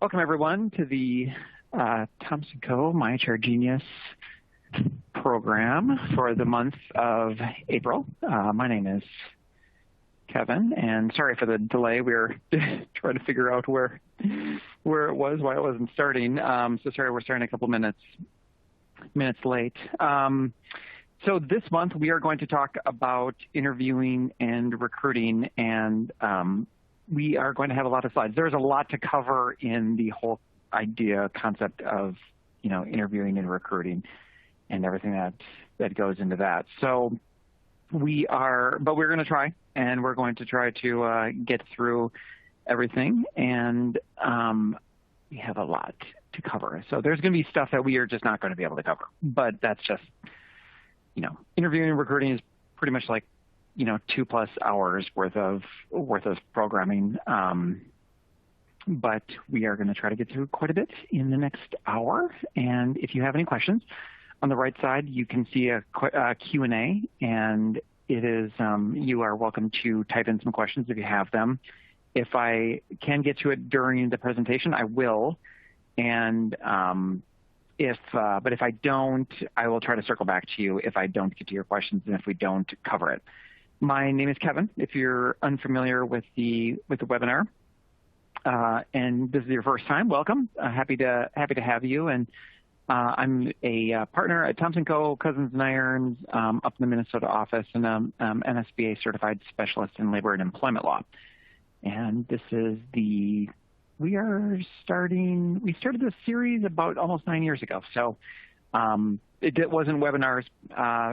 Welcome, everyone, to the Thomson Co. MyHR Genius program for the month of April. My name is Kevin, and sorry for the delay. We were trying to figure out where it was, why it wasn't starting. So sorry, we're starting a couple minutes late. So this month we are going to talk about interviewing and recruiting, and we are going to have a lot of slides. There's a lot to cover in the whole concept of, interviewing and recruiting and everything that goes into that. So we're going to try, and we're going to try to get through everything, and we have a lot to cover. So there's going to be stuff that we are just not going to be able to cover, but that's just, interviewing and recruiting is pretty much like, 2+ hours worth of programming. But we are going to try to get through quite a bit in the next hour. And if you have any questions, on the right side, you can see a Q&A, and it is, you are welcome to type in some questions if you have them. If I can get to it during the presentation, I will. And but if I don't, I will try to circle back to you if I don't get to your questions and if we don't cover it. My name is Kevin. If you're unfamiliar with the webinar, and this is your first time, welcome. Happy to have you. And I'm a partner at Thomson Co. Cousins and Irons up in the Minnesota office, and I'm NSBA certified specialist in labor and employment law. And this is we started this series about almost 9 years ago. So it wasn't webinars.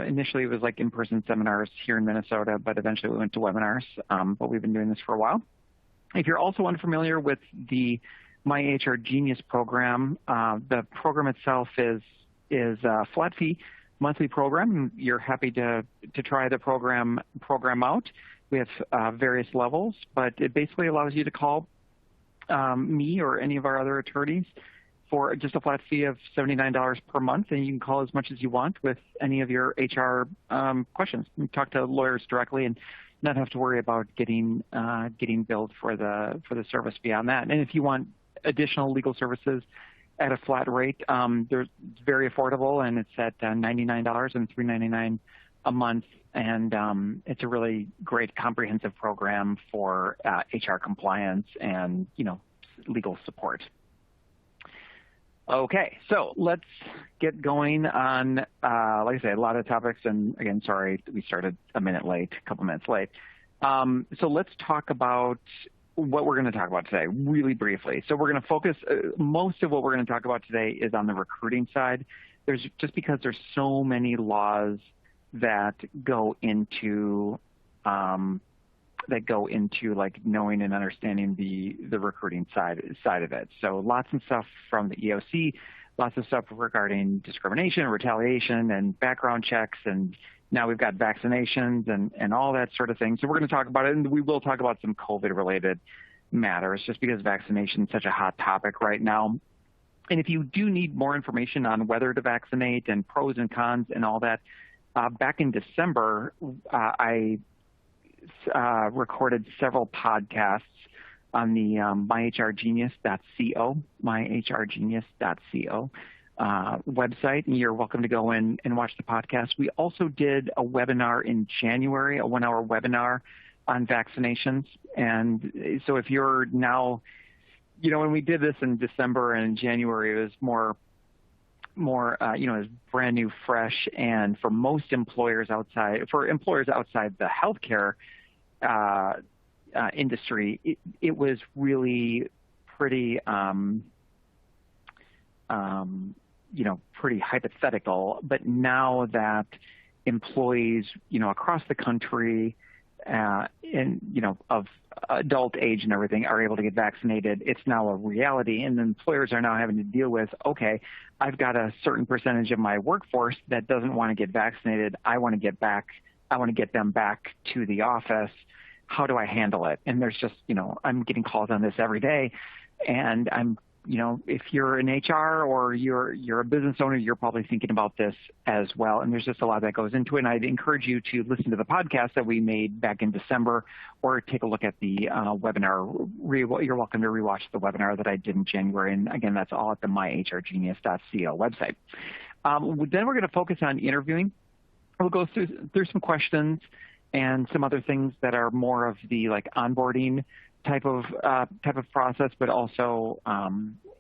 Initially, it was like in-person seminars here in Minnesota, but eventually we went to webinars. But we've been doing this for a while. If you're also unfamiliar with the MyHR Genius program, the program itself is a flat fee monthly program. You're happy to try the program out. We have various levels, but it basically allows you to call me or any of our other attorneys for just a flat fee of $79 per month, and you can call as much as you want with any of your HR questions. You can talk to lawyers directly and not have to worry about getting billed for the service beyond that. And if you want additional legal services at a flat rate, it's very affordable, and it's at $99 and $399 a month. And it's a really great comprehensive program for HR compliance and, legal support. Okay, so let's get going on, like I said, a lot of topics. And again, sorry, we started a couple minutes late. So let's talk about what we're going to talk about today really briefly. So we're going to focus, most of what we're going to talk about today is on the recruiting side. Just because there's so many laws that go into like knowing and understanding the recruiting side of it. So lots of stuff from the EOC, lots of stuff regarding discrimination, retaliation, and background checks, and now we've got vaccinations and all that sort of thing. So we're going to talk about it, and we will talk about some COVID-related matters just because vaccination is such a hot topic right now. And if you do need more information on whether to vaccinate and pros and cons and all that, back in December, I recorded several podcasts on the myhrgenius.co website, and you're welcome to go in and watch the podcast. We also did a webinar in January, a 1-hour webinar on vaccinations. And so if you're now, when we did this in December and January, it was more, it was brand new, fresh, and for most employers outside the healthcare industry, it was really pretty, pretty hypothetical. But now that employees, across the country, of adult age and everything are able to get vaccinated, it's now a reality. And employers are now having to deal with, okay, I've got a certain percentage of my workforce that doesn't want to get vaccinated. I want to get them back to the office. How do I handle it? And there's just, I'm getting calls on this every day, and I'm if you're in HR or you're a business owner, you're probably thinking about this as well. And there's just a lot that goes into it. And I'd encourage you to listen to the podcast that we made back in December, or take a look at the webinar. You're welcome to rewatch the webinar that I did in January. And again, that's all at the myhrgenius.co website. Then we're going to focus on interviewing. We'll go through some questions and some other things that are more of the onboarding type of process, but also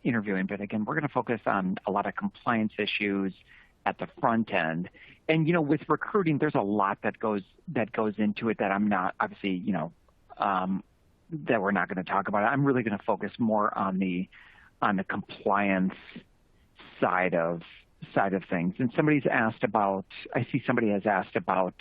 interviewing. But again, we're going to focus on a lot of compliance issues at the front end. And with recruiting, there's a lot that goes into it that I'm not obviously that we're not going to talk about. I'm really going to focus more on the compliance side of things. And somebody's asked about. I see somebody has asked about.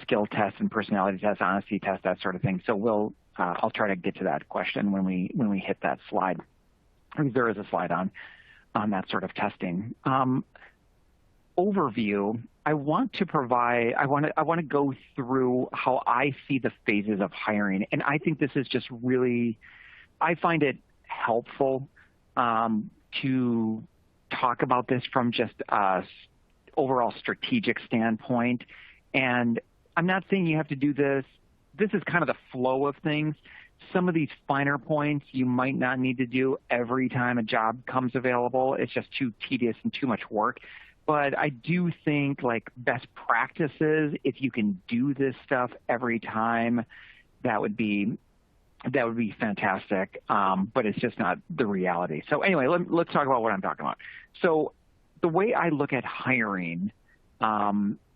Skill tests and personality tests, honesty tests, that sort of thing. So I'll try to get to that question when we hit that slide. There is a slide on that sort of testing. Overview. I want to go through how I see the phases of hiring, and I think this is just really. I find it helpful to talk about this from just a overall strategic standpoint. And I'm not saying you have to do this. This is kind of the flow of things. Some of these finer points you might not need to do every time a job comes available. It's just too tedious and too much work. But I do think best practices, if you can do this stuff every time, that would be fantastic. But it's just not the reality. So anyway, let's talk about what I'm talking about. So the way I look at hiring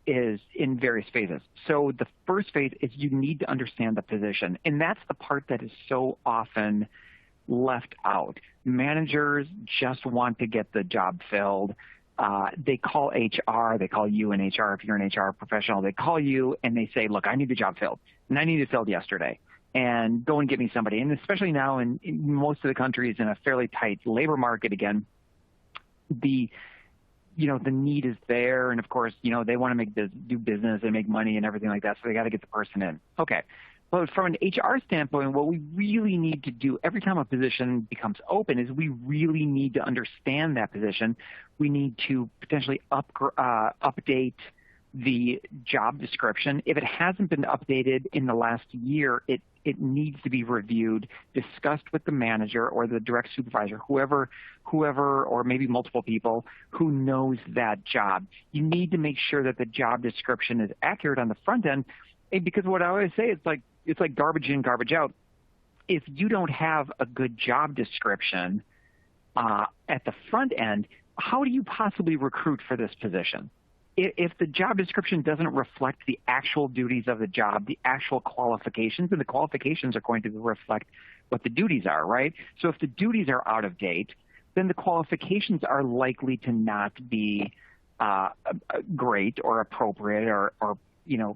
is in various phases. So the first phase is you need to understand the position. And that's the part that is so often left out. Managers just want to get the job filled. They call HR, they call you in HR if you're an HR professional. They call you and they say, look, I need the job filled. And I need it filled yesterday. And go and get me somebody. And especially now in most of the countries in a fairly tight labor market again, the need is there, and of course, they want to do business and make money and everything like that, so they got to get the person in. Okay. But from an HR standpoint, what we really need to do every time a position becomes open is we really need to understand that position. We need to potentially update the job description. If it hasn't been updated in the last year, it needs to be reviewed, discussed with the manager or the direct supervisor, whoever, or maybe multiple people who knows that job. You need to make sure that the job description is accurate on the front end, because what I always say, it's like garbage in, garbage out. If you don't have a good job description at the front end, how do you possibly recruit for this position? If the job description doesn't reflect the actual duties of the job, the actual qualifications, and the qualifications are going to reflect what the duties are, right? So if the duties are out of date, then the qualifications are likely to not be great or appropriate or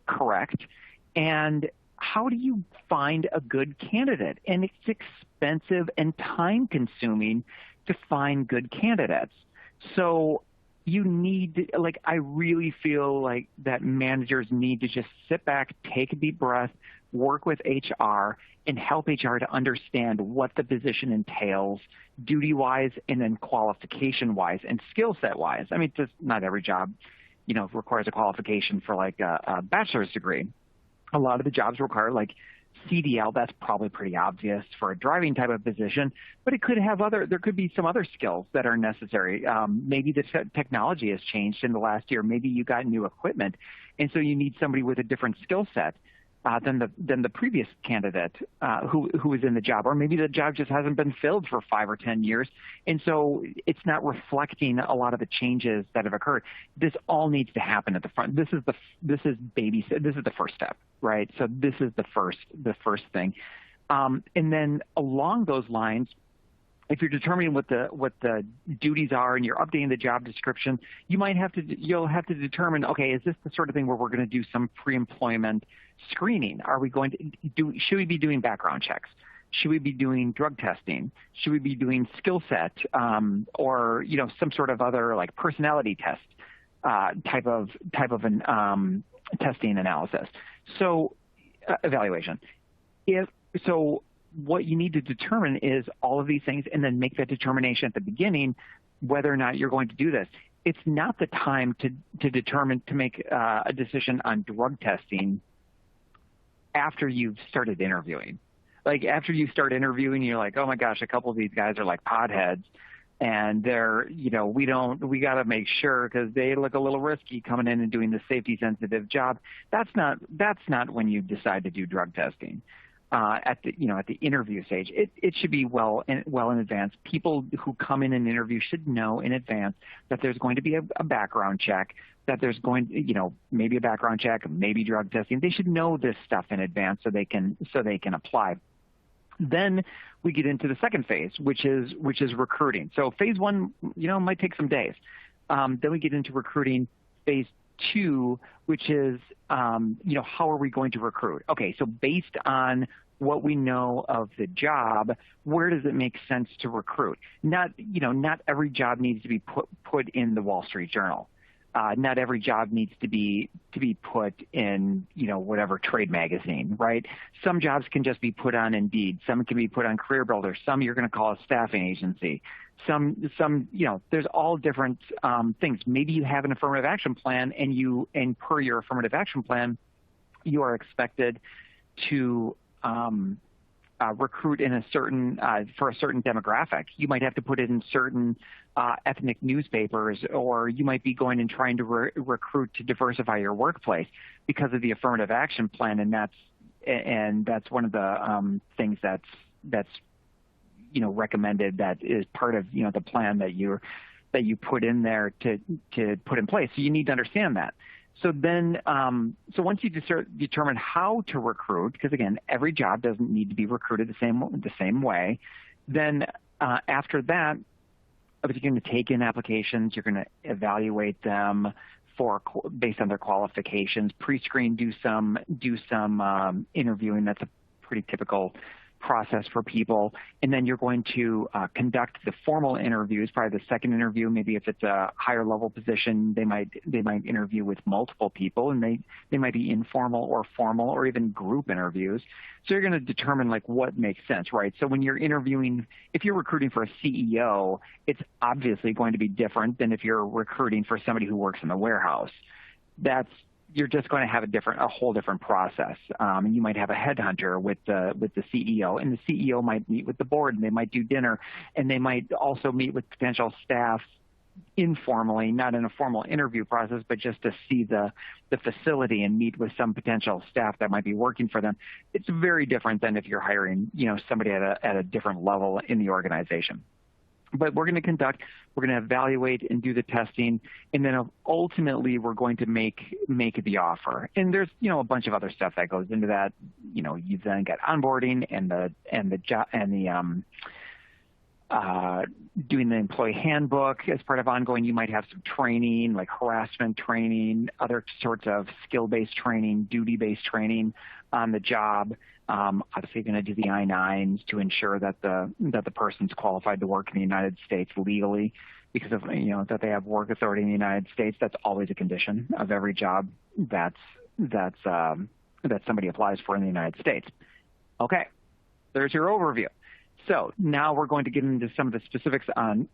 correct. And how do you find a good candidate? And it's expensive and time-consuming to find good candidates. So you need, I really feel like that managers need to just sit back, take a deep breath, work with HR, and help HR to understand what the position entails, duty-wise, and then qualification-wise and skill set-wise. I mean, just not every job, requires a qualification for a bachelor's degree. A lot of the jobs require CDL. That's probably pretty obvious for a driving type of position, but it could have there could be some other skills that are necessary. Maybe the technology has changed in the last year. Maybe you got new equipment, and so you need somebody with a different skill set than the previous candidate who was in the job, or maybe the job just hasn't been filled for 5 or 10 years, and so it's not reflecting a lot of the changes that have occurred. This all needs to happen at the front. This is the first step, right? So this is the first thing, and then along those lines, if you're determining what the duties are and you're updating the job description, you'll have to determine, okay, is this the sort of thing where we're going to do some pre-employment screening? Are we going to should we be doing background checks? Should we be doing drug testing? Should we be doing skill set or some sort of other personality test type of an testing analysis? So evaluation. what you need to determine is all of these things, and then make that determination at the beginning whether or not you're going to do this. It's not the time to determine, to make a decision on drug testing after you've started interviewing. Like after you start interviewing, you're like, oh my gosh, a couple of these guys are like potheads, and they're, we got to make sure because they look a little risky coming in and doing the safety sensitive job. That's not when you decide to do drug testing. At the interview stage, it should be well in advance. People who come in and interview should know in advance that there's going to be a background check, that there's going, maybe a background check, maybe drug testing. They should know this stuff in advance so they can apply. Then we get into the second phase, which is recruiting. So phase one, might take some days. Then we get into recruiting. Phase two, which is, how are we going to recruit? Okay, so based on what we know of the job, where does it make sense to recruit? Not every job needs to be put in the Wall Street Journal. Not every job needs to be put in, whatever trade magazine, right? Some jobs can just be put on Indeed. Some can be put on Career Builder. Some you're going to call a staffing agency. Some, there's all different things. Maybe you have an affirmative action plan, and per your affirmative action plan, you are expected to recruit in for a certain demographic. You might have to put it in certain ethnic newspapers, or you might be going and trying to recruit to diversify your workplace because of the affirmative action plan, and that's one of the things that's recommended, that is part of the plan that you put in there to put in place. So you need to understand that. So then, once you determine how to recruit, because again, every job doesn't need to be recruited the same way, then after that, you're going to take in applications. You're going to evaluate them based on their qualifications. Pre-screen, do some interviewing. That's a pretty typical process for people. And then you're going to conduct the formal interviews, probably the second interview. Maybe if it's a higher level position, they might interview with multiple people, and they might be informal or formal or even group interviews. So you're going to determine like what makes sense, right? So when you're interviewing, if you're recruiting for a CEO, it's obviously going to be different than if you're recruiting for somebody who works in the warehouse. You're just going to have a whole different process. And you might have a headhunter with the CEO, and the CEO might meet with the board, and they might do dinner, and they might also meet with potential staff informally, not in a formal interview process, but just to see the facility and meet with some potential staff that might be working for them. It's very different than if you're hiring, somebody at a different level in the organization. But we're going to evaluate and do the testing, and then ultimately we're going to make the offer. And there's a bunch of other stuff that goes into that. You then get onboarding and doing the employee handbook as part of ongoing. You might have some training, like harassment training, other sorts of skill-based training, duty-based training on the job. Obviously, you're going to do the I-9s to ensure that the person's qualified to work in the United States legally, because of that they have work authority in the United States. That's always a condition of every job that somebody applies for in the United States. Okay, there's your overview. So now we're going to get into some of the specifics on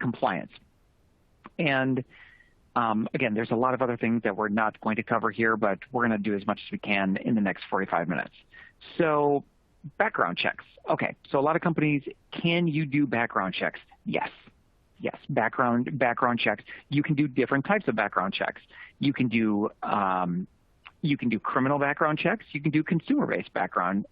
compliance. And again, there's a lot of other things that we're not going to cover here, but we're going to do as much as we can in the next 45 minutes. So background checks. Okay, so a lot of companies, can you do background checks? Yes, background checks. You can do different types of background checks. You can do criminal background checks. You can do consumer-based background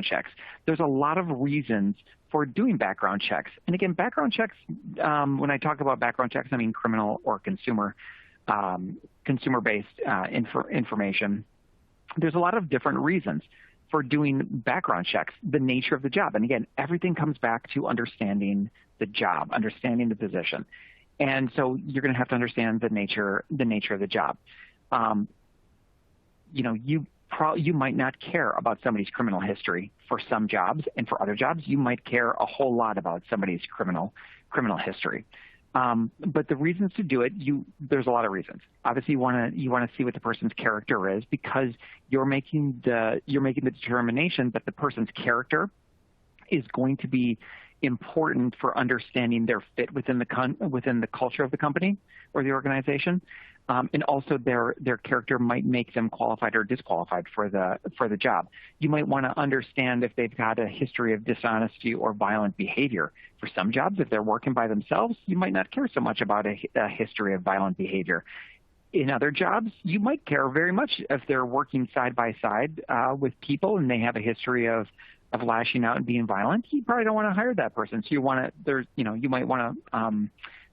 checks. There's a lot of reasons for doing background checks. And again, background checks, when I talk about background checks, I mean criminal or consumer-based information. There's a lot of different reasons for doing background checks, the nature of the job. And again, everything comes back to understanding the job, understanding the position. And so you're going to have to understand the nature of the job. You might not care about somebody's criminal history for some jobs, and for other jobs, you might care a whole lot about somebody's criminal history. But the reasons to do it, there's a lot of reasons. Obviously, you want to see what the person's character is, because you're making the determination that the person's character is going to be important for understanding their fit within the culture of the company or the organization. And also their character might make them qualified or disqualified for the job. You might want to understand if they've got a history of dishonesty or violent behavior. For some jobs, if they're working by themselves, you might not care so much about a history of violent behavior. In other jobs, you might care very much if they're working side by side with people and they have a history of lashing out and being violent. You probably don't want to hire that person. So you might want to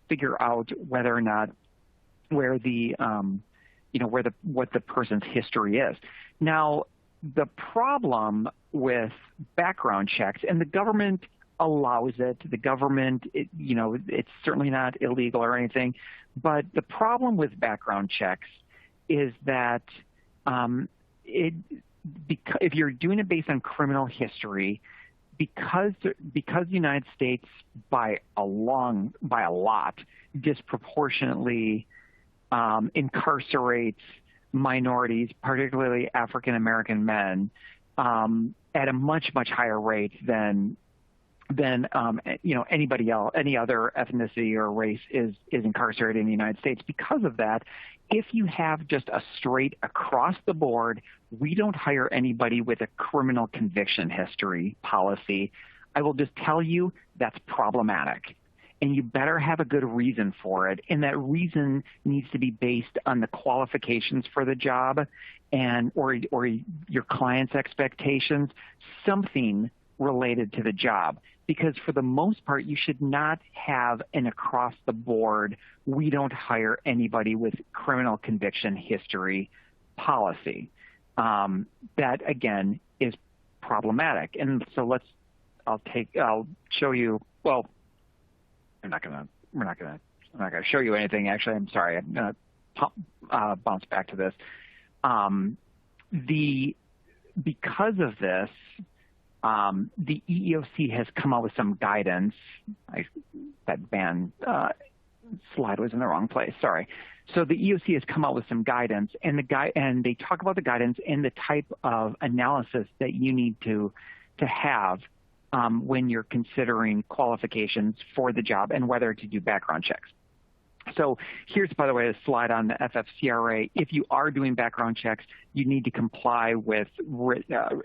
figure out whether or not what the person's history is. Now, the problem with background checks, and the government allows it. The government, it's certainly not illegal or anything, but the problem with background checks is that if you're doing it based on criminal history, because the United States by a lot disproportionately incarcerates minorities, particularly African American men, at a much higher rate than anybody else, any other ethnicity or race is incarcerated in the United States. Because of that, if you have just a straight across the board, we don't hire anybody with a criminal conviction history policy, I will just tell you that's problematic. And you better have a good reason for it. And that reason needs to be based on the qualifications for the job or your client's expectations, something related to the job. Because for the most part, you should not have an across the board, we don't hire anybody with criminal conviction history policy. That again is problematic. And so I'll show you, well, we're not gonna show you anything. Actually, I'm sorry. I'm gonna bounce back to this. Because of this, the EEOC has come out with some guidance. That band slide was in the wrong place. Sorry. So the EEOC has come out with some guidance, and they talk about the guidance and the type of analysis that you need to have when you're considering qualifications for the job and whether to do background checks. So here's, by the way, a slide on the FFCRA. If you are doing background checks, you need to comply with,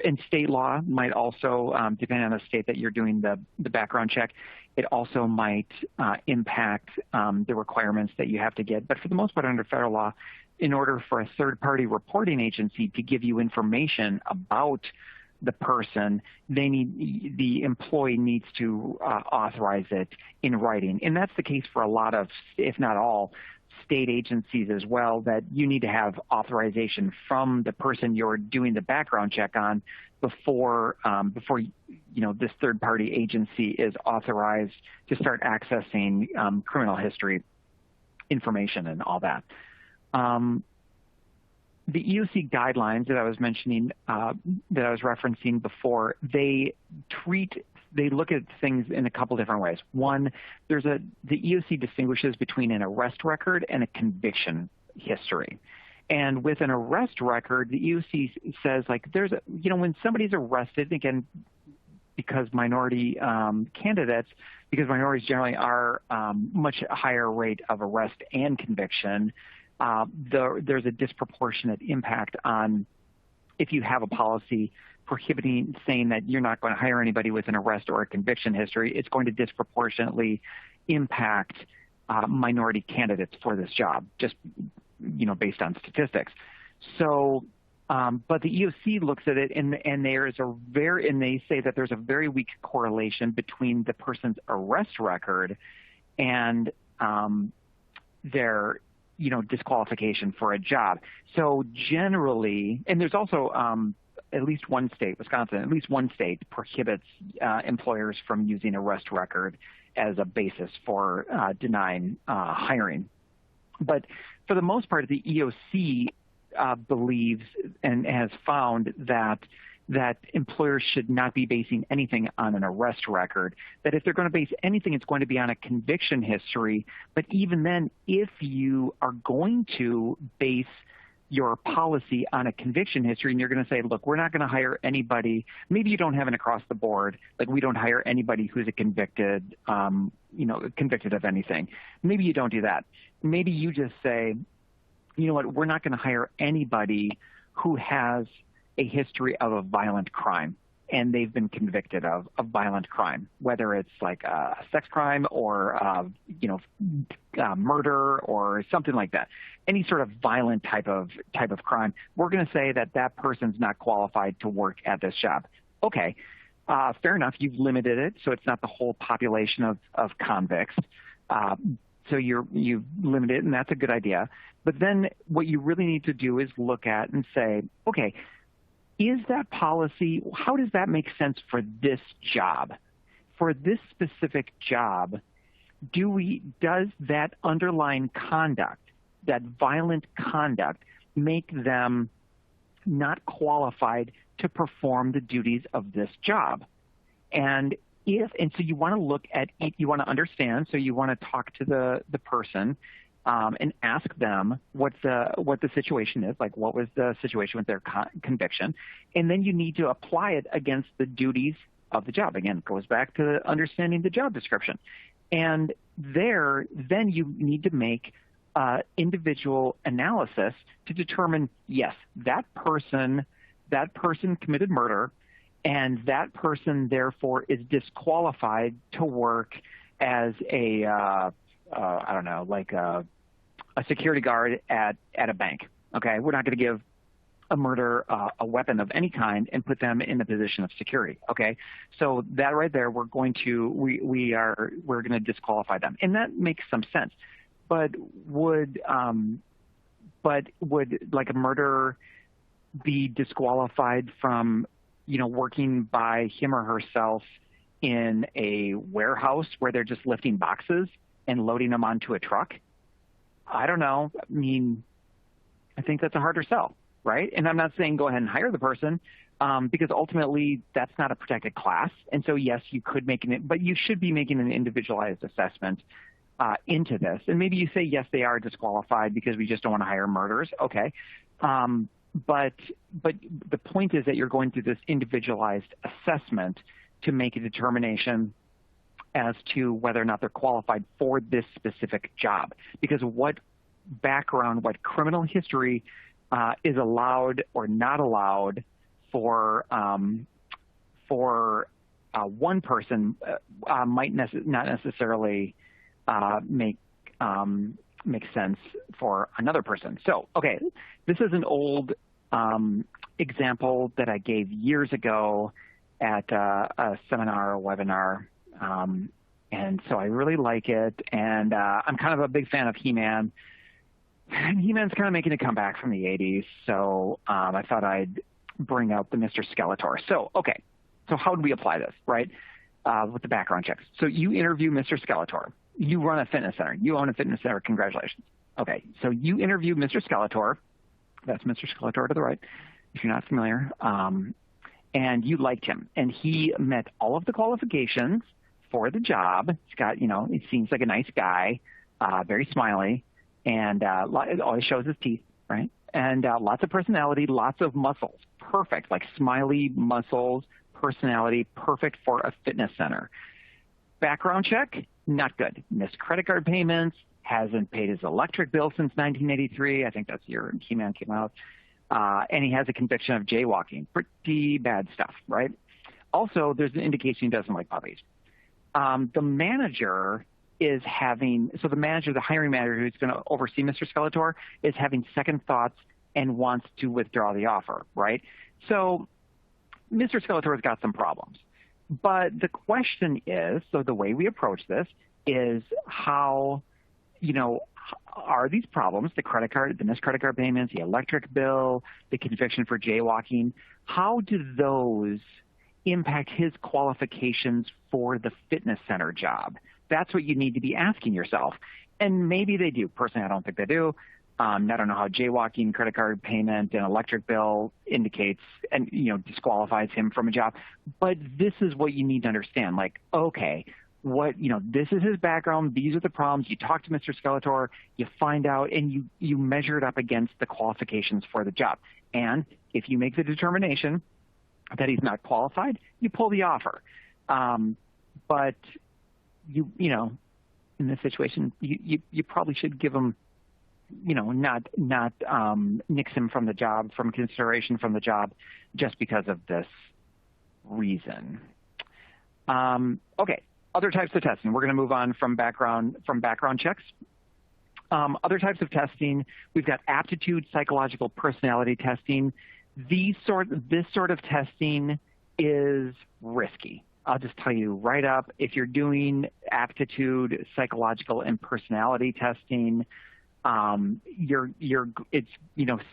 and state law might also, depending on the state that you're doing the background check, it also might impact the requirements that you have to get. But for the most part, under federal law, in order for a third-party reporting agency to give you information about the person, the employee needs to authorize it in writing. And that's the case for a lot of, if not all, state agencies as well, that you need to have authorization from the person you're doing the background check on before this third-party agency is authorized to start accessing criminal history information and all that. The EOC guidelines that I was mentioning, that I was referencing before, they look at things in a couple different ways. One, the EOC distinguishes between an arrest record and a conviction history. And with an arrest record, the EOC says, when somebody's arrested, again, because minority candidates, because minorities generally are much higher rate of arrest and conviction, there's a disproportionate impact on if you have a policy prohibiting, saying that you're not going to hire anybody with an arrest or a conviction history, it's going to disproportionately impact minority candidates for this job, just based on statistics. So, but the EOC looks at it and they say that there's a very weak correlation between the person's arrest record and their disqualification for a job. So generally, and there's also at least one state, Wisconsin, at least one state prohibits employers from using arrest record as a basis for denying hiring. But for the most part, the EOC believes and has found that employers should not be basing anything on an arrest record, that if they're going to base anything, it's going to be on a conviction history. But even then, if you are going to base your policy on a conviction history, and you're going to say, look, we're not going to hire anybody. Maybe you don't have an across the board, like we don't hire anybody who's a convicted, convicted of anything. Maybe you don't do that. Maybe you just say, you know what, we're not going to hire anybody who has a history of a violent crime and they've been convicted of violent crime, whether it's like a sex crime or, murder or something like that. Any sort of violent type of crime, we're going to say that that person's not qualified to work at this job. Okay, fair enough. You've limited it, so it's not the whole population of convicts. So you've limited it, and that's a good idea. But then what you really need to do is look at and say, okay, is that policy, how does that make sense for this job? For this specific job, does that underlying conduct, that violent conduct, make them not qualified to perform the duties of this job? And so you want to look at it, you want to understand, so you want to talk to the person and ask them what the situation is, like what was the situation with their conviction, and then you need to apply it against the duties of the job. Again, it goes back to understanding the job description. And then you need to make individual analysis to determine, yes, that person committed murder, and that person therefore is disqualified to work as a security guard at a bank. Okay, we're not going to give a murderer a weapon of any kind and put them in a position of security. Okay, so that right there, we're going to disqualify them, and that makes some sense. But would like a murderer be disqualified from working by him or herself in a warehouse where they're just lifting boxes and loading them onto a truck? I don't know. I mean, I think that's a harder sell, right? And I'm not saying go ahead and hire the person because ultimately that's not a protected class. And so, yes, you could make but you should be making an individualized assessment into this. And maybe you say, yes, they are disqualified because we just don't want to hire murderers. Okay. But the point is that you're going through this individualized assessment to make a determination as to whether or not they're qualified for this specific job. Because what criminal history is allowed or not allowed for one person might not necessarily make sense for another person. So, okay, this is an old example that I gave years ago at a seminar or webinar, and so I really like it, and I'm kind of a big fan of He-Man. He-Man's kind of making a comeback from the 80s, so I thought I'd bring out the Mr. Skeletor. So, okay, so how do we apply this, right, with the background checks? So you interview Mr. Skeletor. You run a fitness center. You own a fitness center. Congratulations. Okay, so you interview Mr. Skeletor. That's Mr. Skeletor to the right, if you're not familiar. And you liked him. And he met all of the qualifications for the job. He's got, he seems like a nice guy, very smiley, and it always shows his teeth, right? And lots of personality, lots of muscles. Perfect, like smiley muscles, personality, perfect for a fitness center. Background check, not good. Missed credit card payments, hasn't paid his electric bill since 1983. I think that's the year He-Man came out. And he has a conviction of jaywalking. Pretty bad stuff, right? Also, there's an indication he doesn't like puppies. The manager is the hiring manager who's going to oversee Mr. Skeletor is having second thoughts and wants to withdraw the offer, right? So Mr. Skeletor's got some problems. But the question is, so the way we approach this is how, are these problems, the missed credit card payments, the electric bill, the conviction for jaywalking, how do those impact his qualifications for the fitness center job? That's what you need to be asking yourself. And maybe they do. Personally, I don't think they do. I don't know how jaywalking, credit card payment, and electric bill indicates and disqualifies him from a job. But this is what you need to understand. Like, okay, this is his background. These are the problems. You talk to Mr. Skeletor, you find out, and you measure it up against the qualifications for the job. And if you make the determination that he's not qualified, you pull the offer. But in this situation, you probably should give him, not nix him from the job, from consideration from the job, just because of this reason. Okay. Other types of testing. We're going to move on from background checks. Other types of testing, we've got aptitude, psychological personality testing. This sort of testing is risky. I'll just tell you right up, if you're doing aptitude, psychological, and personality testing,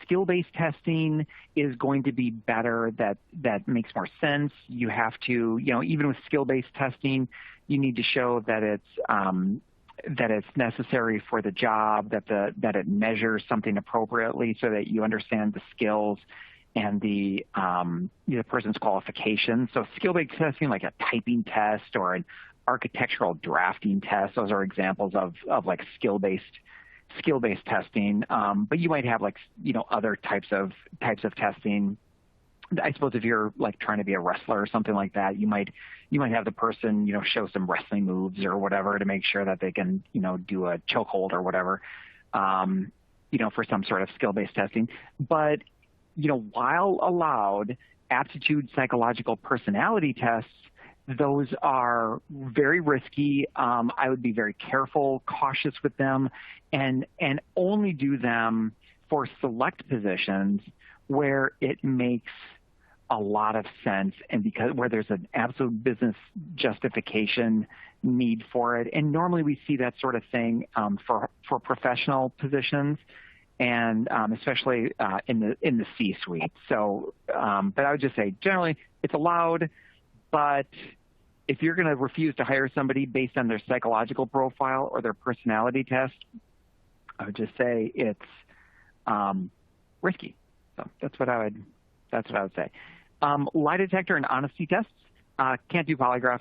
skill-based testing is going to be better. That makes more sense. You have to, even with skill-based testing, you need to show that it's necessary for the job, that it measures something appropriately, so that you understand the skills and the person's qualifications. So skill-based testing, like a typing test or an architectural drafting test, those are examples of like skill-based testing. But you might have other types of testing. I suppose if you're like trying to be a wrestler or something like that, you might have the person, show some wrestling moves or whatever to make sure that they can, do a chokehold or whatever, for some sort of skill-based testing. But, while allowed, aptitude, psychological, personality tests, those are very risky. I would be very careful, cautious with them, and only do them for select positions where it makes a lot of sense, and where there's an absolute business justification need for it. And normally we see that sort of thing for professional positions, and especially in the C-suite. So, but I would just say generally it's allowed, but if you're going to refuse to hire somebody based on their psychological profile or their personality test, I would just say it's risky. So that's what I would say. Lie detector and honesty tests, can't do polygraph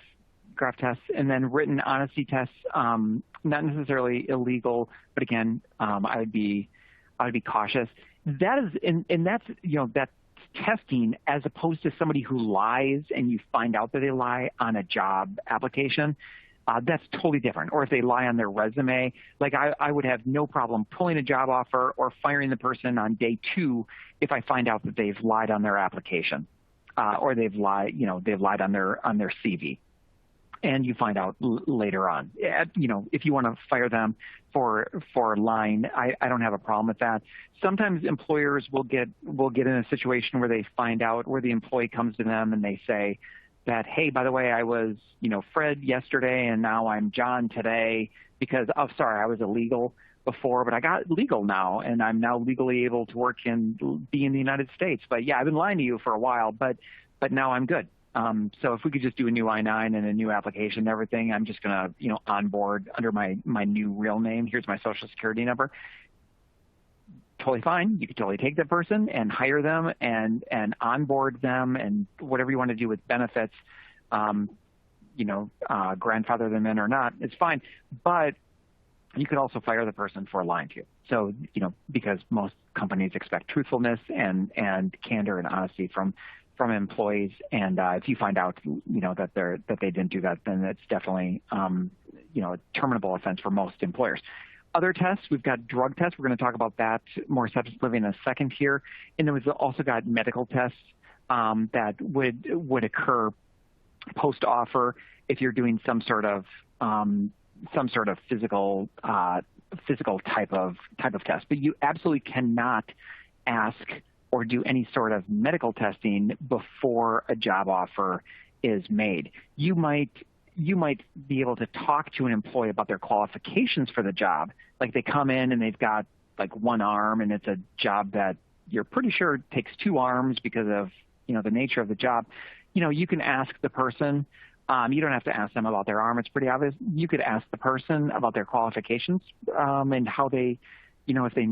tests, and then written honesty tests, not necessarily illegal, but again, I would be cautious. That is, and that's that's testing as opposed to somebody who lies and you find out that they lie on a job application. That's totally different. Or if they lie on their resume, like I would have no problem pulling a job offer or firing the person on day 2 if I find out that they've lied on their application, or they've lied on their CV, and you find out later on. If you want to fire them for lying, I don't have a problem with that. Sometimes employers will get in a situation where they find out, where the employee comes to them and they say that, hey, by the way, I was, Fred yesterday and now I'm John today because, oh, sorry, I was illegal before, but I got legal now and I'm now legally able to work and be in the United States. But yeah, I've been lying to you for a while, but now I'm good. So if we could just do a new I-9 and a new application and everything, I'm just going to, onboard under my new real name. Here's my social security number. Totally fine. You could totally take that person and hire them and onboard them and whatever you want to do with benefits, grandfather them in or not, it's fine. But you could also fire the person for lying to you. So, because most companies expect truthfulness and candor and honesty from employees. And if you find out, that they didn't do that, then it's definitely, a terminable offense for most employers. Other tests, we've got drug tests. We're going to talk about that more substantively in a second here. And then we've also got medical tests that would occur post-offer if you're doing some sort of physical type of test. But you absolutely cannot ask or do any sort of medical testing before a job offer is made. You might be able to talk to an employee about their qualifications for the job. Like they come in and they've got like one arm and it's a job that you're pretty sure takes 2 arms because of, the nature of the job. You can ask the person, you don't have to ask them about their arm. It's pretty obvious. You could ask the person about their qualifications, and how they, if they,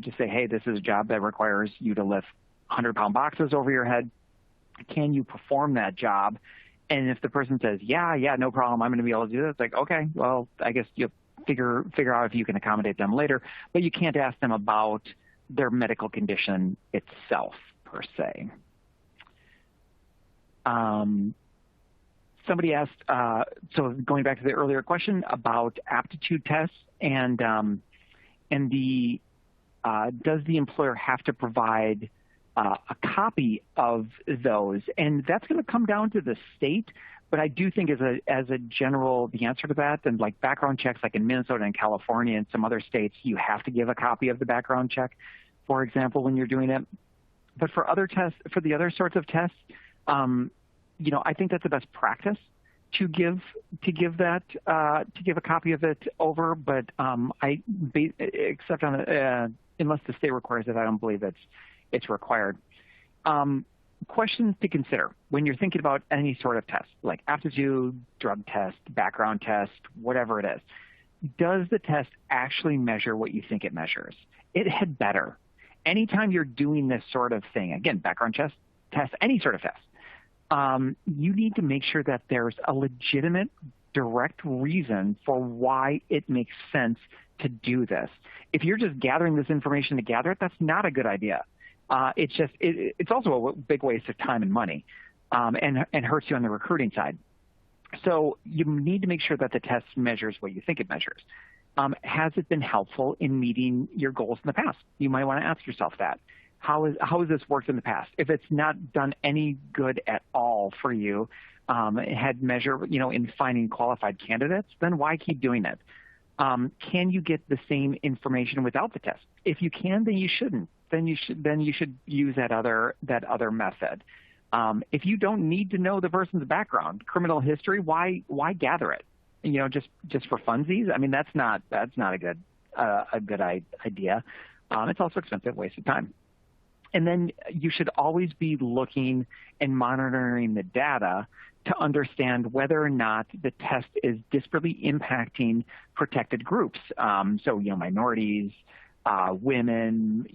just say, hey, this is a job that requires you to lift 100-pound boxes over your head. Can you perform that job? And if the person says, yeah, no problem, I'm going to be able to do that, it's like, okay, well, I guess you'll figure out if you can accommodate them later, but you can't ask them about their medical condition itself, per se. Somebody asked, so going back to the earlier question about aptitude tests and the does the employer have to provide a copy of those? And that's going to come down to the state. But I do think as a general, the answer to that, and like background checks, like in Minnesota and California and some other states, you have to give a copy of the background check, for example, when you're doing it. But for other tests, for the other sorts of tests, I think that's the best practice to give a copy of it over. But except on unless the state requires it, I don't believe it's required. Questions to consider when you're thinking about any sort of test, like aptitude, drug test, background test, whatever it is. Does the test actually measure what you think it measures? It had better. Anytime you're doing this sort of thing, again, background test, any sort of test, you need to make sure that there's a legitimate, direct reason for why it makes sense to do this. If you're just gathering this information to gather it, that's not a good idea. It's also a big waste of time and money, and hurts you on the recruiting side. So you need to make sure that the test measures what you think it measures. Has it been helpful in meeting your goals in the past? You might want to ask yourself that. How has this worked in the past? If it's not done any good at all for you, it had measure, in finding qualified candidates, then why keep doing it? Can you get the same information without the test? If you can, then you shouldn't. Then you should use that other method. If you don't need to know the person's background, criminal history, why gather it? Just for funsies. I mean, that's not a good idea. It's also expensive, waste of time. And then you should always be looking and monitoring the data to understand whether or not the test is disparately impacting protected groups. So, minorities, women,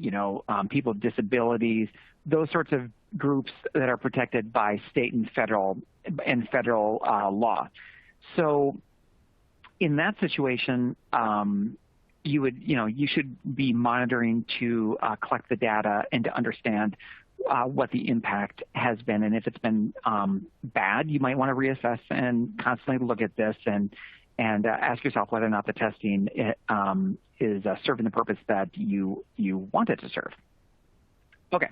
people with disabilities, those sorts of groups that are protected by state and federal law. So in that situation, you should be monitoring to collect the data and to understand what the impact has been. And if it's been bad, you might want to reassess and constantly look at this and ask yourself whether or not the testing is serving the purpose that you want it to serve. Okay,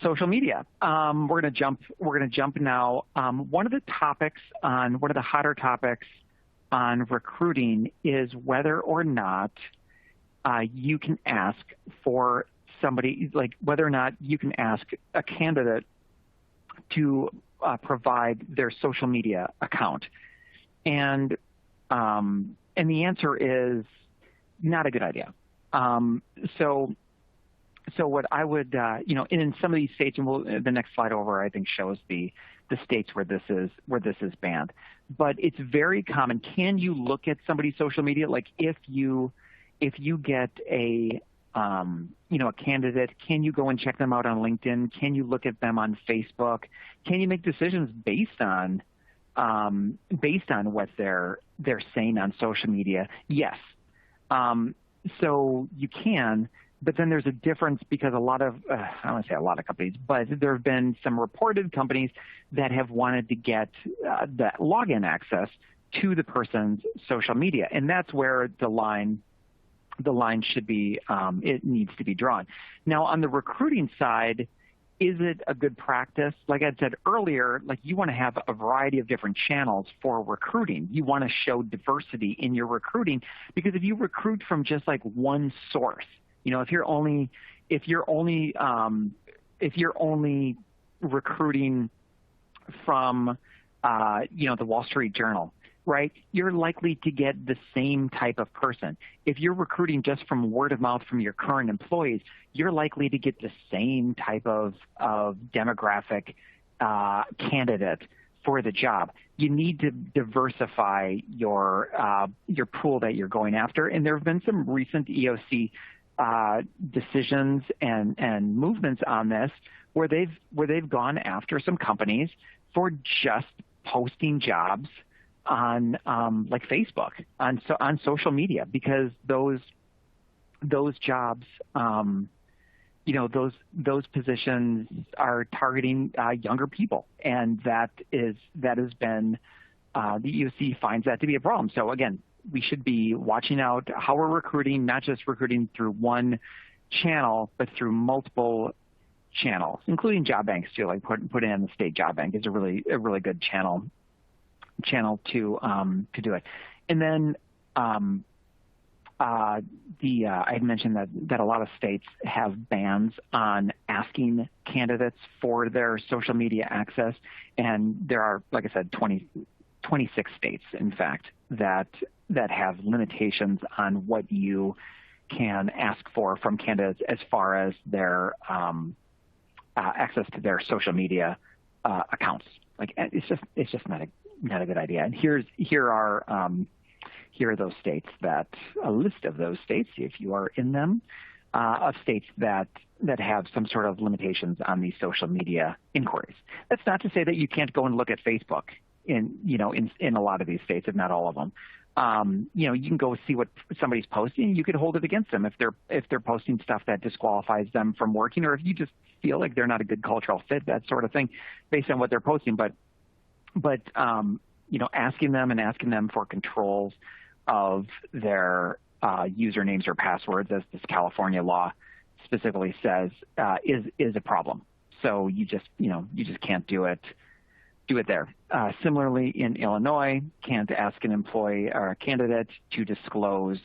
social media. We're going to jump now. One of the hotter topics on recruiting is whether or not you can ask for somebody, like whether or not you can ask a candidate to provide their social media account. And the answer is not a good idea. So what I would, in some of these states, and the next slide over, I think, shows the states where this is banned. But it's very common. Can you look at somebody's social media? Like if you get a candidate, can you go and check them out on LinkedIn? Can you look at them on Facebook? Can you make decisions based on what they're saying on social media? Yes. So you can, but then there's a difference because a lot of, I don't want to say a lot of companies, but there have been some reported companies that have wanted to get that login access to the person's social media. And that's where the line should be, it needs to be drawn. Now, on the recruiting side, is it a good practice? Like I said earlier, like you want to have a variety of different channels for recruiting. You want to show diversity in your recruiting, because if you recruit from just like one source, if you're only recruiting from the Wall Street Journal, right? You're likely to get the same type of person. If you're recruiting just from word of mouth from your current employees, you're likely to get the same type of demographic candidate for the job. You need to diversify your pool that you're going after. And there have been some recent EOC decisions and movements on this where they've gone after some companies for just posting jobs on like Facebook, on social media, because those jobs, those positions are targeting younger people, and that has been the EOC finds that to be a problem. So again, we should be watching out how we're recruiting, not just recruiting through one channel, but through multiple channels, including job banks too. Like put in the state job bank is a really good channel to do it. And then I had mentioned that a lot of states have bans on asking candidates for their social media access, and there are, like I said, 26 states, in fact, that have limitations on what you can ask for from candidates as far as their access to their social media accounts. Like, it's just not a good idea. And here are those states, that a list of those states, if you are in them, of states that have some sort of limitations on these social media inquiries. That's not to say that you can't go and look at Facebook in a lot of these states, if not all of them. You can go see what somebody's posting. You could hold it against them if they're posting stuff that disqualifies them from working, or if you just feel like they're not a good cultural fit, that sort of thing, based on what they're posting. But asking them for controls of their usernames or passwords, as this California law specifically says, is a problem. So you just can't do it there. Similarly, in Illinois, can't ask an employee or a candidate to disclose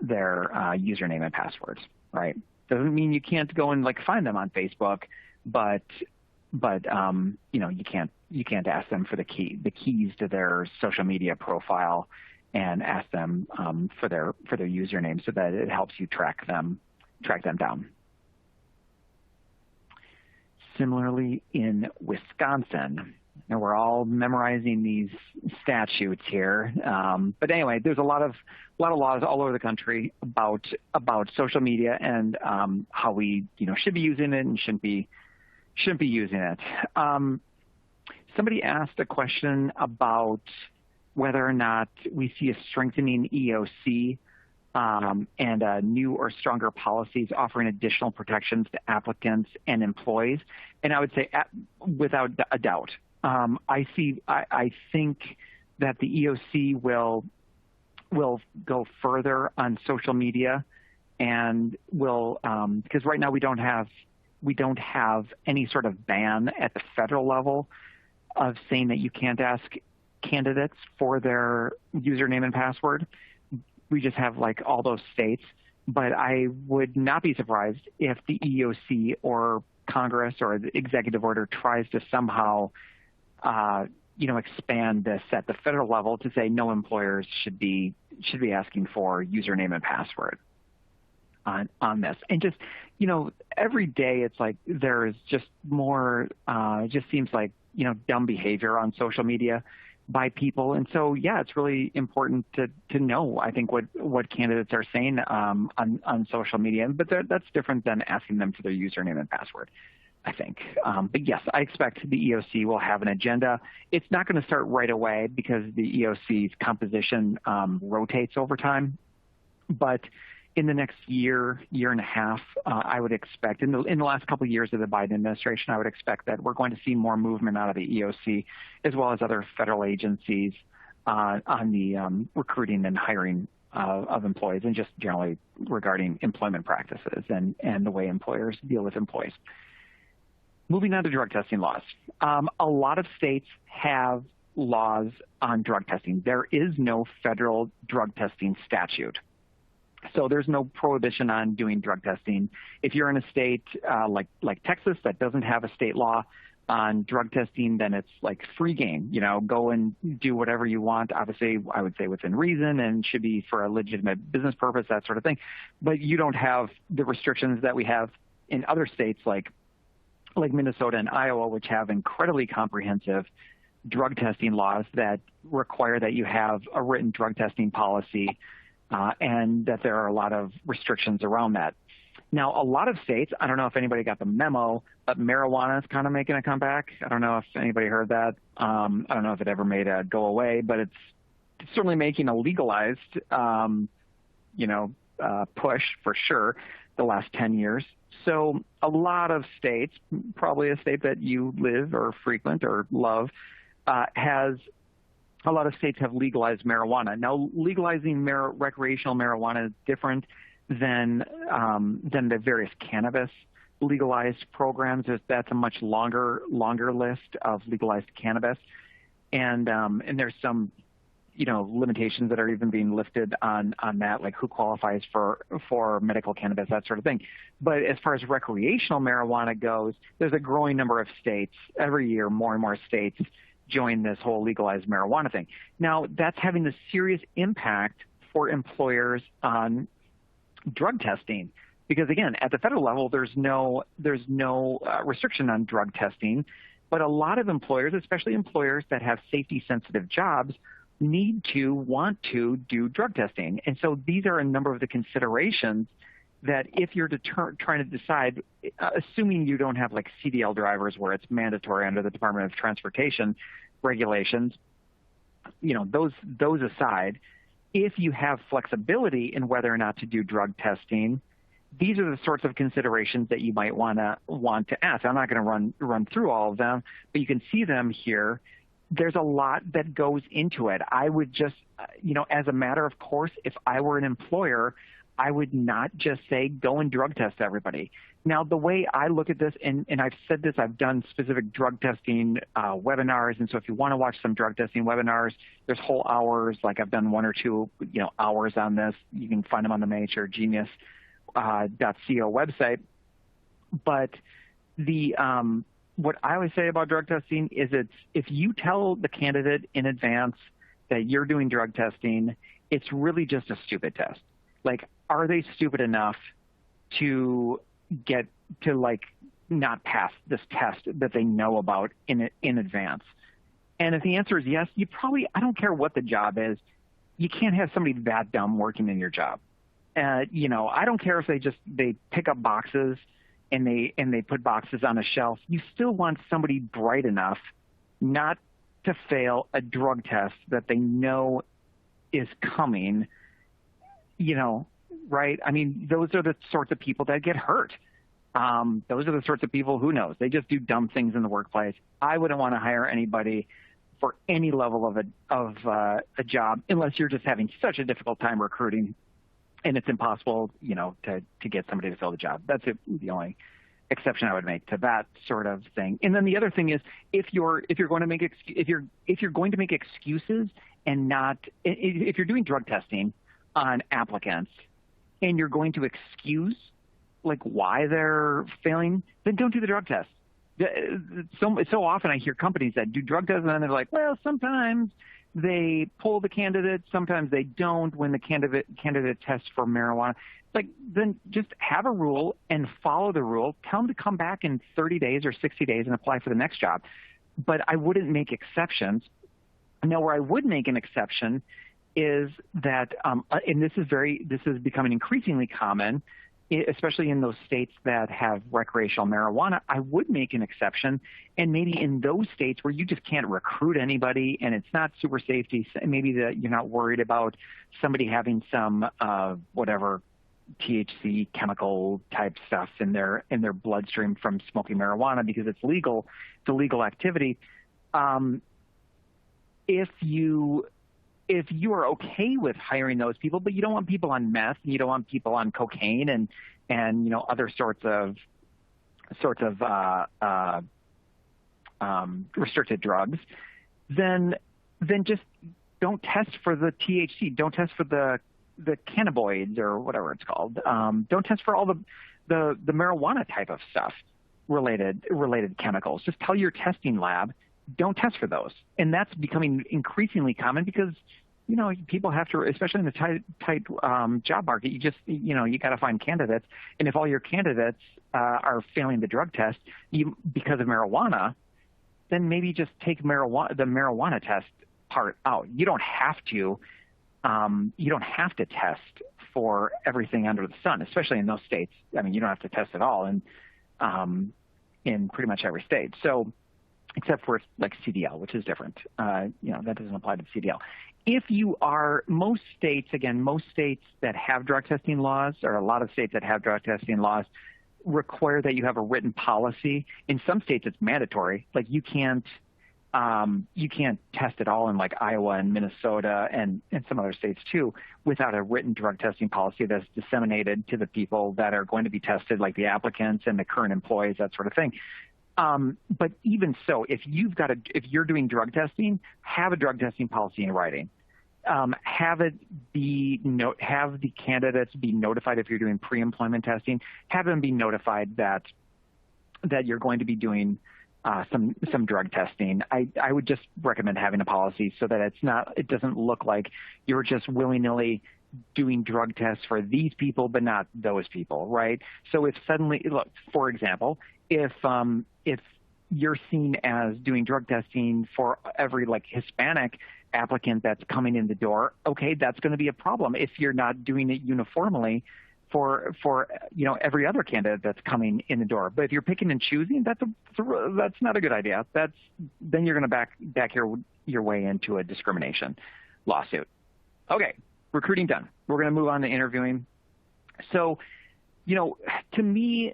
their username and passwords. Right? Doesn't mean you can't go and find them on Facebook, but you can't ask them for the keys to their social media profile, and ask them for their username, so that it helps you track them down. Similarly, in Wisconsin, now we're all memorizing these statutes here, but anyway, there's a lot of laws all over the country about social media and how we should be using it and shouldn't be using it. Somebody asked a question about whether or not we see a strengthening EOC and new or stronger policies offering additional protections to applicants and employees. And I would say, without a doubt, I think that the EOC will go further on social media, and will because right now we don't have any sort of ban at the federal level of saying that you can't ask candidates for their username and password. We just have all those states. But I would not be surprised if the EOC or Congress or the executive order tries to somehow expand this at the federal level to say no employers should be asking for username and password on this. And just every day it's like there is just more it just seems like dumb behavior on social media by people. And so, yeah, it's really important to know, I think, what candidates are saying on social media. But that's different than asking them for their username and password, I think. But yes, I expect the EOC will have an agenda. It's not going to start right away because the EOC's composition rotates over time. But in the next year and a half, I would expect, in the last couple of years of the Biden administration, I would expect that we're going to see more movement out of the EOC, as well as other federal agencies on the recruiting and hiring of employees, and just generally regarding employment practices and the way employers deal with employees. Moving on to drug testing laws. A lot of states have laws on drug testing. There is no federal drug testing statute. So there's no prohibition on doing drug testing. If you're in a state like Texas that doesn't have a state law on drug testing, then it's free game. Go and do whatever you want. Obviously, I would say within reason, and should be for a legitimate business purpose, that sort of thing. But you don't have the restrictions that we have in other states like Minnesota and Iowa, which have incredibly comprehensive drug testing laws that require that you have a written drug testing policy, and that there are a lot of restrictions around that. Now, a lot of states, I don't know if anybody got the memo, but marijuana is kind of making a comeback. I don't know if anybody heard that. I don't know if it ever made a go away, but it's certainly making a legalized, push for sure the last 10 years. So a lot of states, probably a state that you live or frequent or love, a lot of states have legalized marijuana. Now, legalizing recreational marijuana is different than the various cannabis legalized programs. That's a much longer list of legalized cannabis, and there's some limitations that are even being lifted on that, like who qualifies for medical cannabis, that sort of thing. But as far as recreational marijuana goes, there's a growing number of states. Every year, more and more states join this whole legalized marijuana thing. Now, that's having a serious impact for employers on drug testing, because again, at the federal level, there's no restriction on drug testing, but a lot of employers, especially employers that have safety-sensitive jobs, want to do drug testing. And so these are a number of the considerations that if you're trying to decide, assuming you don't have like CDL drivers where it's mandatory under the Department of Transportation regulations, those aside, if you have flexibility in whether or not to do drug testing, these are the sorts of considerations that you might want to ask. I'm not going to run through all of them, but you can see them here. There's a lot that goes into it. I would just, as a matter of course, if I were an employer, I would not just say, go and drug test everybody. Now, the way I look at this, and I've said this, I've done specific drug testing webinars, and so if you want to watch some drug testing webinars, there's whole hours, like I've done 1 or 2 hours on this. You can find them on the Myhr Genius .co website. But what I always say about drug testing is if you tell the candidate in advance that you're doing drug testing, it's really just a stupid test. Like, are they stupid enough to not pass this test that they know about in advance? And if the answer is yes, I don't care what the job is, you can't have somebody that dumb working in your job. I don't care if they pick up boxes and they put boxes on a shelf. You still want somebody bright enough not to fail a drug test that they know is coming, right? I mean, those are the sorts of people that get hurt. Those are the sorts of people, who knows, they just do dumb things in the workplace. I wouldn't want to hire anybody for any level of a job unless you're just having such a difficult time recruiting and it's impossible, to get somebody to fill the job. That's the only exception I would make to that sort of thing. And then the other thing is, if you're going to make excuses and not, if you're doing drug testing on applicants and you're going to excuse like why they're failing, then don't do the drug test. So often I hear companies that do drug tests and then they're like, well, sometimes they pull the candidate, sometimes they don't when the candidate tests for marijuana. Like, then just have a rule and follow the rule. Tell them to come back in 30 days or 60 days and apply for the next job. But I wouldn't make exceptions. Now, where I would make an exception is that, and this is becoming increasingly common, especially in those states that have recreational marijuana, I would make an exception. And maybe in those states where you just can't recruit anybody and it's not super safety, maybe that you're not worried about somebody having some whatever THC chemical type stuff in their bloodstream from smoking marijuana because it's legal, it's a legal activity. If you are okay with hiring those people, but you don't want people on meth, and you don't want people on cocaine and other sorts of restricted drugs, then just don't test for the THC. Don't test for the cannabinoids or whatever it's called. Don't test for all the marijuana type of stuff, related chemicals. Just tell your testing lab, don't test for those. And that's becoming increasingly common because, people have to, especially in the tight job market, you got to find candidates. And if all your candidates are failing the drug test because of marijuana, then maybe just take the marijuana test part out. You don't have to you don't have to test for everything under the sun, especially in those states. I mean, you don't have to test at all in pretty much every state. So, except for like CDL, which is different. That doesn't apply to CDL. If you are, most states that have drug testing laws, or a lot of states that have drug testing laws, require that you have a written policy. In some states, it's mandatory. Like you can't test at all in like Iowa and Minnesota and some other states too, without a written drug testing policy that's disseminated to the people that are going to be tested, like the applicants and the current employees, that sort of thing. But even so, if you're doing drug testing, have a drug testing policy in writing. Have the candidates be notified if you're doing pre-employment testing. Have them be notified that you're going to be doing some drug testing. I would just recommend having a policy so that it doesn't look like you're just willy-nilly doing drug tests for these people but not those people, right? So if suddenly, look, for example, if you're seen as doing drug testing for every like Hispanic applicant that's coming in the door, okay, that's going to be a problem if you're not doing it uniformly for every other candidate that's coming in the door. But if you're picking and choosing, that's not a good idea. Then you're going to back your way into a discrimination lawsuit. Okay, recruiting done. We're going to move on to interviewing. So, to me,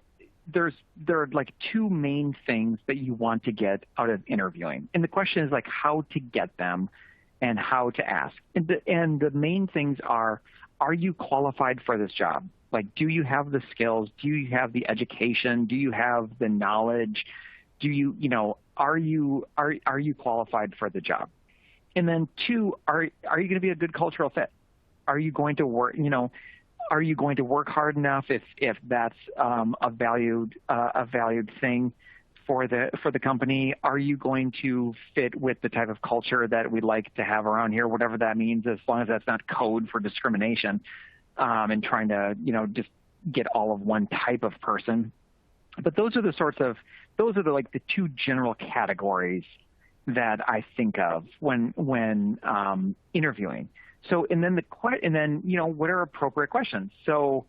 there are like two main things that you want to get out of interviewing, and the question is like how to get them and how to ask. And the main things are you qualified for this job? Like, do you have the skills? Do you have the education? Do you have the knowledge? Do you, are you qualified for the job? And then two, are you going to be a good cultural fit? Are you going to work, are you going to work hard enough if that's a valued thing for the company? Are you going to fit with the type of culture that we like to have around here, whatever that means, as long as that's not code for discrimination and trying to, just get all of one type of person. But those are the two general categories that I think of when interviewing. So, and then what are appropriate questions? So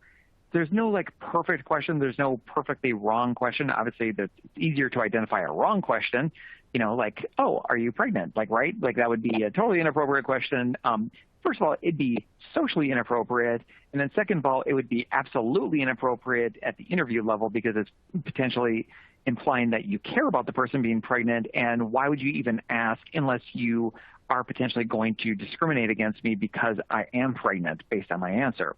there's no like perfect question. There's no perfectly wrong question. Obviously, it's easier to identify a wrong question, like, oh, are you pregnant? Like, right? Like that would be a totally inappropriate question. First of all, it'd be socially inappropriate. And then second of all, it would be absolutely inappropriate at the interview level because it's potentially implying that you care about the person being pregnant. And why would you even ask unless you are potentially going to discriminate against me because I am pregnant based on my answer?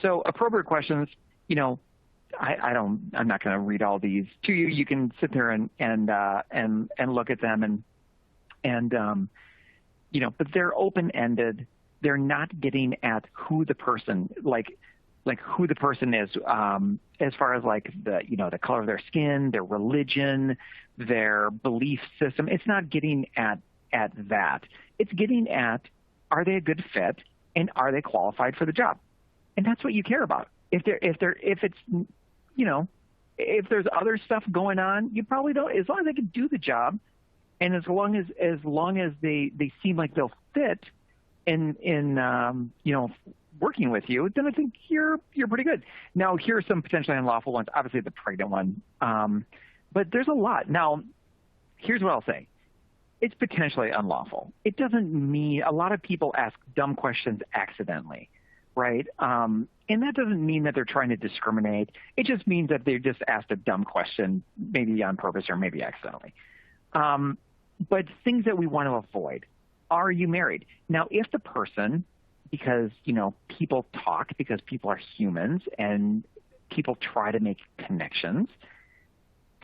So appropriate questions, I'm not going to read all these to you. You can sit there and look at them but they're open-ended. They're not getting at who the person, like who the person is, as far as like the color of their skin, their religion, their belief system. It's not getting at that. It's getting at, are they a good fit and are they qualified for the job? And that's what you care about. If there's other stuff going on, you probably don't, as long as they can do the job and as long as they seem like they'll fit in working with you, then I think you're pretty good. Now, here are some potentially unlawful ones. Obviously, the pregnant one, but there's a lot. Now, here's what I'll say: it's potentially unlawful. It doesn't mean a lot of people ask dumb questions accidentally, right? And that doesn't mean that they're trying to discriminate. It just means that they just asked a dumb question, maybe on purpose or maybe accidentally. But things that we want to avoid. Are you married? Now, if the person, because, people talk, because people are humans and people try to make connections,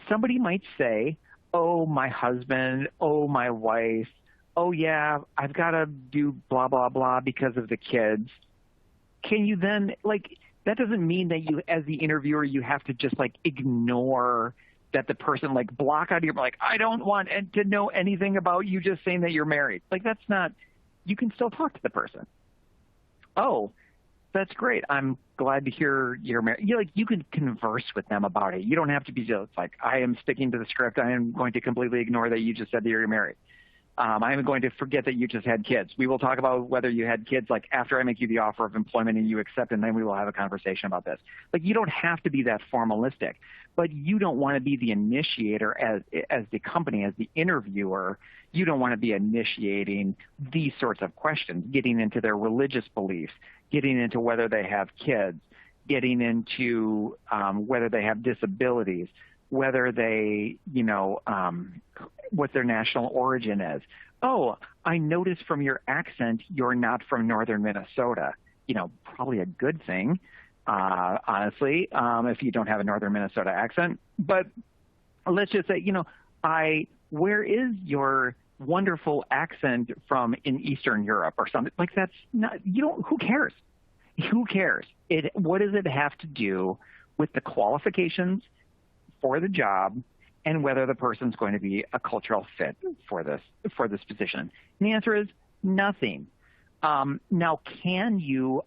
somebody might say, oh, my husband, oh, my wife, oh, yeah, I've got to do blah, blah, blah because of the kids. Can you then, that doesn't mean that you, as the interviewer, you have to just, ignore that the person, block out of your, I don't want to know anything about you just saying that you're married. That's not, you can still talk to the person. Oh, that's great. I'm glad to hear you're married. You can converse with them about it. You don't have to be just I am sticking to the script. I am going to completely ignore that you just said that you're married. I'm going to forget that you just had kids. We will talk about whether you had kids like after I make you the offer of employment and you accept, and then we will have a conversation about this. Like, you don't have to be that formalistic, but you don't want to be the initiator as the company, as the interviewer. You don't want to be initiating these sorts of questions, getting into their religious beliefs, getting into whether they have kids, getting into whether they have disabilities, whether they, what their national origin is. Oh, I noticed from your accent you're not from northern Minnesota. Probably a good thing, honestly, if you don't have a northern Minnesota accent. But let's just say, where is your wonderful accent from in Eastern Europe or something? Like, that's not, who cares? Who cares? What does it have to do with the qualifications for the job and whether the person's going to be a cultural fit for this position? And the answer is nothing. Now,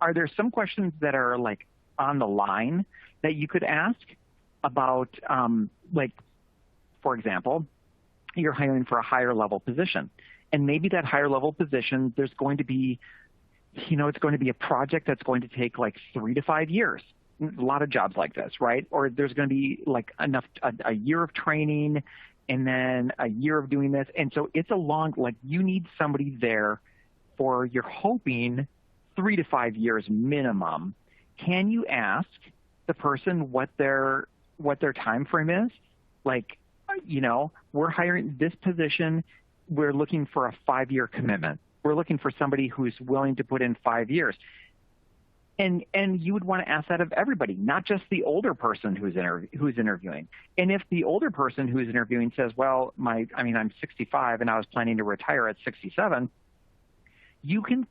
are there some questions that are like on the line that you could ask about, for example, you're hiring for a higher level position, and maybe that higher level position, there's going to be, it's going to be a project that's going to take like 3 to 5 years. A lot of jobs like this, right? Or there's going to be like a year of training and then a year of doing this. And so it's you need somebody there for, you're hoping, 3 to 5 years minimum. Can you ask the person what their time frame is? Like, we're hiring this position. We're looking for a 5-year commitment. We're looking for somebody who's willing to put in 5 years. And you would want to ask that of everybody, not just the older person who's interviewing. And if the older person who's interviewing says, well, I'm 65 and I was planning to retire at 67, you can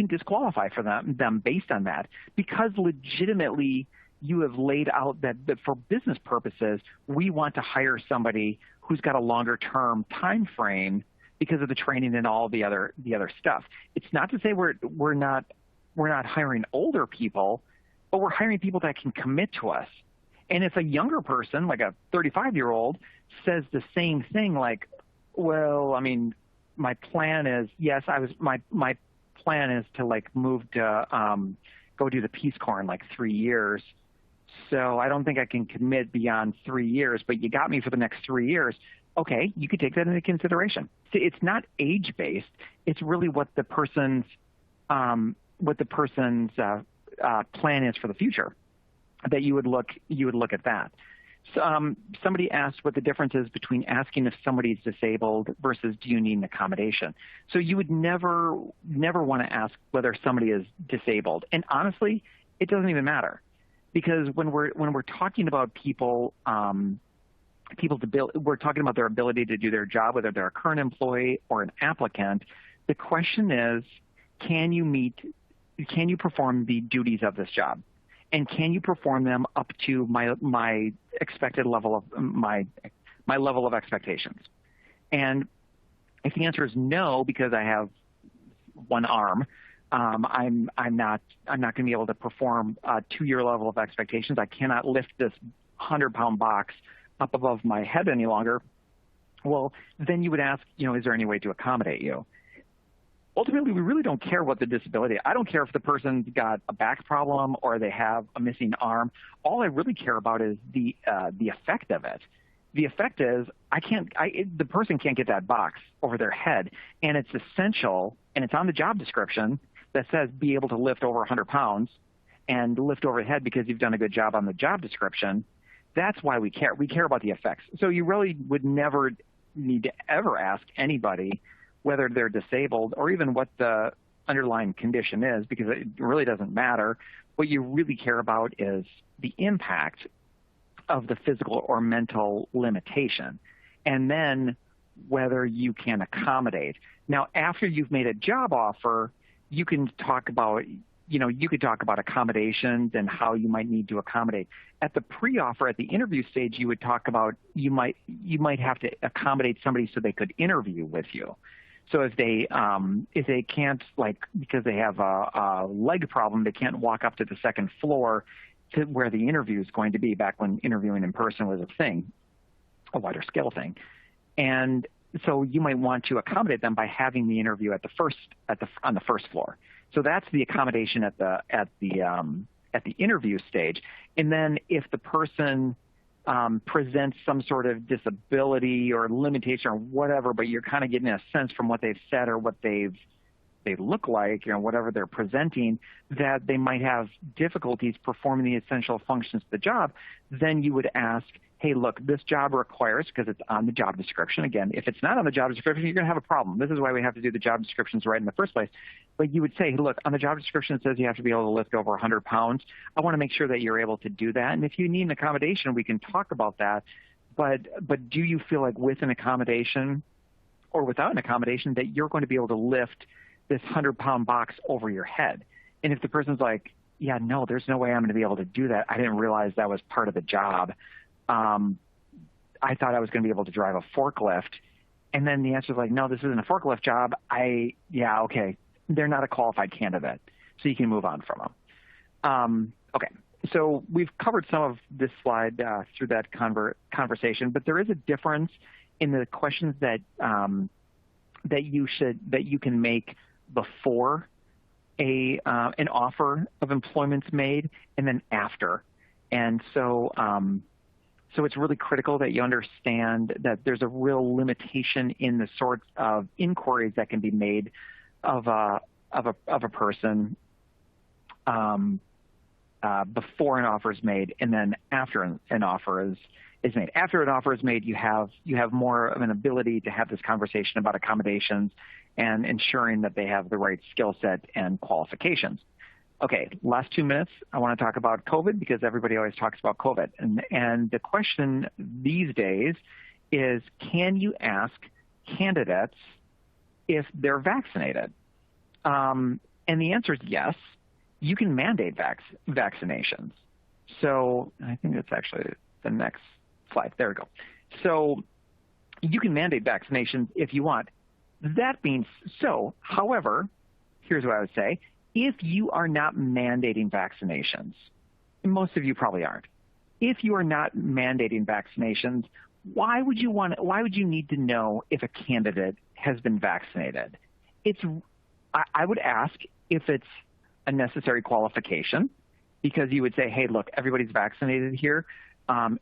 disqualify for them based on that, because legitimately you have laid out that for business purposes, we want to hire somebody who's got a longer term time frame because of the training and all the other stuff. It's not to say we're not hiring older people, but we're hiring people that can commit to us. And if a younger person, like a 35-year-old, says the same thing, like, well, my plan is, my plan is to like move to go do the Peace Corps in like 3 years. So I don't think I can commit beyond 3 years, but you got me for the next 3 years. Okay, you could take that into consideration. So it's not age-based. It's really what the person's plan is for the future, that you would look at that. So, somebody asked what the difference is between asking if somebody's disabled versus do you need an accommodation. So you would never want to ask whether somebody is disabled. And honestly, it doesn't even matter, because when we're talking about people, we're talking about their ability to do their job, whether they're a current employee or an applicant. The question is, can you perform the duties of this job? And can you perform them up to my expected level of my level of expectations? And if the answer is no, because I have one arm, I'm not going to be able to perform to your level of expectations. I cannot lift this 100-pound box up above my head any longer. Well, then you would ask, is there any way to accommodate you? Ultimately, we really don't care what the disability is. I don't care if the person's got a back problem or they have a missing arm. All I really care about is the effect of it. The effect is the person can't get that box over their head, and it's essential, and it's on the job description that says be able to lift over 100 pounds and lift overhead because you've done a good job on the job description. That's why we care. We care about the effects. So you really would never need to ever ask anybody whether they're disabled or even what the underlying condition is, because it really doesn't matter. What you really care about is the impact of the physical or mental limitation, and then whether you can accommodate. Now, after you've made a job offer, you can talk about, accommodations and how you might need to accommodate. At the pre-offer, at the interview stage, you would talk about you might have to accommodate somebody so they could interview with you. So if they can't, because they have a leg problem, they can't walk up to the second floor to where the interview is going to be, back when interviewing in person was a thing, a wider scale thing. And so you might want to accommodate them by having the interview on the first floor. So that's the accommodation at the interview stage. And then if the person presents some sort of disability or limitation or whatever, but you're kind of getting a sense from what they've said or what they look like, whatever they're presenting, that they might have difficulties performing the essential functions of the job, then you would ask, hey, look, this job requires, because it's on the job description. Again, if it's not on the job description, you're going to have a problem. This is why we have to do the job descriptions right in the first place. But you would say, look, on the job description, it says you have to be able to lift over 100 pounds. I want to make sure that you're able to do that. And if you need an accommodation, we can talk about that. But do you feel like with an accommodation or without an accommodation that you're going to be able to lift this 100-pound box over your head? And if the person's like, yeah, no, there's no way I'm going to be able to do that. I didn't realize that was part of the job. I thought I was going to be able to drive a forklift. And then the answer is like, no, this isn't a forklift job. Okay. They're not a qualified candidate. So you can move on from them. Okay. So we've covered some of this slide through that conversation, but there is a difference in the questions that you can make before an offer of employment's made and then after. And so it's really critical that you understand that there's a real limitation in the sorts of inquiries that can be made of a person before an offer is made and then after an offer is made. After an offer is made, you have more of an ability to have this conversation about accommodations and ensuring that they have the right skill set and qualifications. Okay, last 2 minutes, I want to talk about COVID because everybody always talks about COVID. And the question these days is, can you ask candidates if they're vaccinated? And the answer is yes. You can mandate vaccinations. So I think that's actually the next slide. There we go. So you can mandate vaccinations if you want. That means so. However, here's what I would say. If you are not mandating vaccinations, and most of you probably aren't, if you are not mandating vaccinations, why would you need to know if a candidate has been vaccinated? I would ask if it's a necessary qualification, because you would say, hey, look, everybody's vaccinated here.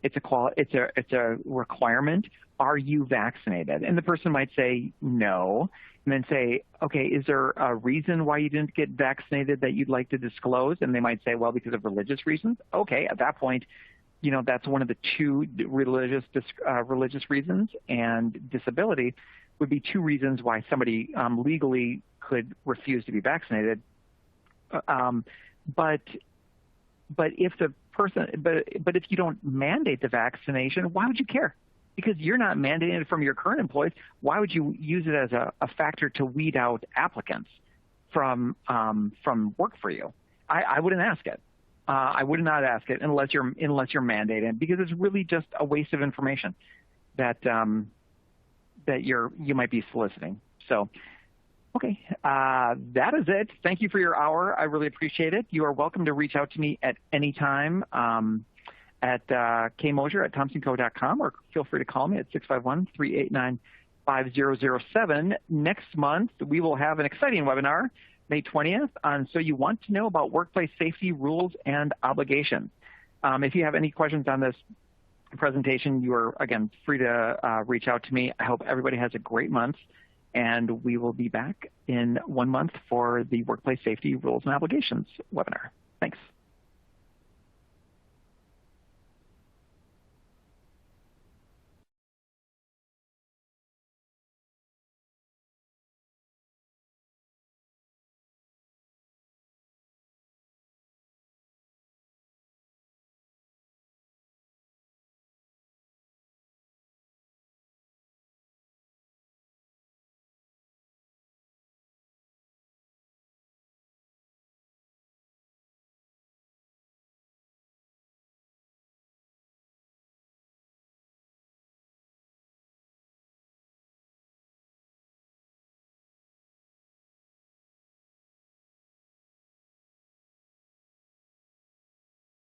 It's a requirement. Are you vaccinated? And the person might say no, and then say, okay, is there a reason why you didn't get vaccinated that you'd like to disclose? And they might say, well, because of religious reasons. Okay, at that point, that's one of the two religious reasons, and disability would be two reasons why somebody legally could refuse to be vaccinated. But if you don't mandate the vaccination, why would you care? Because you're not mandating it from your current employees. Why would you use it as a factor to weed out applicants from work for you? I wouldn't ask it. I would not ask it unless you're mandating, because it's really just a waste of information that you might be soliciting. So. Okay, that is it. Thank you for your hour. I really appreciate it. You are welcome to reach out to me at any time at kmosher@thompsonco.com, or feel free to call me at 651-389-5007. Next month, we will have an exciting webinar, May 20th, on So You Want to Know About Workplace Safety Rules and Obligations. If you have any questions on this presentation, you are, again, free to reach out to me. I hope everybody has a great month. And we will be back in 1 month for the Workplace Safety Rules and Obligations webinar. Thanks.